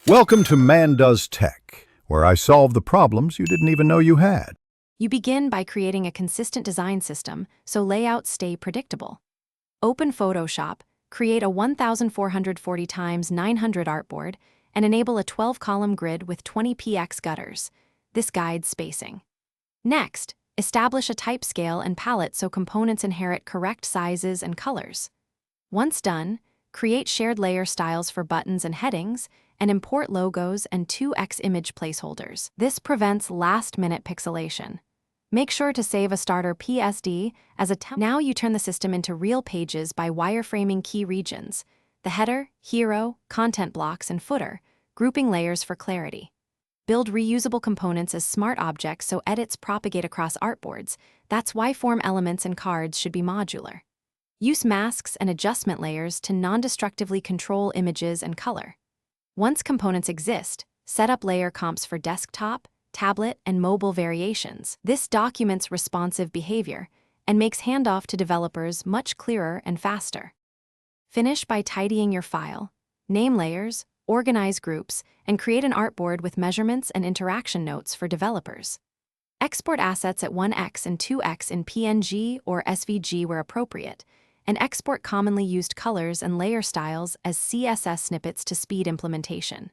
Welcome to Man Does Tech, where I solve the problems you didn't even know you had. You begin by creating a consistent design system so layouts stay predictable. Open Photoshop, create a 1440 x 900 artboard, and enable a 12-column grid with 20 px gutters. This guides spacing. Next, establish a type scale and palette so components inherit correct sizes and colors. Once done, create shared layer styles for buttons and headings, and import logos and 2x image placeholders. This prevents last-minute pixelation. Make sure to save a starter PSD as a template. Now you turn the system into real pages by wireframing key regions, the header, hero, content blocks, and footer, grouping layers for clarity. Build reusable components as smart objects so edits propagate across artboards. That's why form elements and cards should be modular. Use masks and adjustment layers to non-destructively control images and color. Once components exist, set up layer comps for desktop, tablet, and mobile variations. This documents responsive behavior and makes handoff to developers much clearer and faster. Finish by tidying your file, name layers, organize groups, and create an artboard with measurements and interaction notes for developers. Export assets at 1x and 2x in PNG or SVG where appropriate, and export commonly used colors and layer styles as CSS snippets to speed implementation.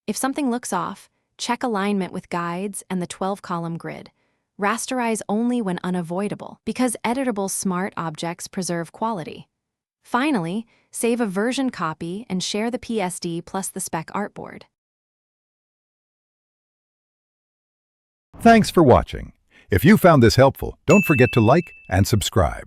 If something looks off, check alignment with guides and the 12-column grid. Rasterize only when unavoidable, because editable smart objects preserve quality. Finally, save a version copy and share the PSD plus the spec artboard. Thanks for watching. If you found this helpful, don't forget to like and subscribe.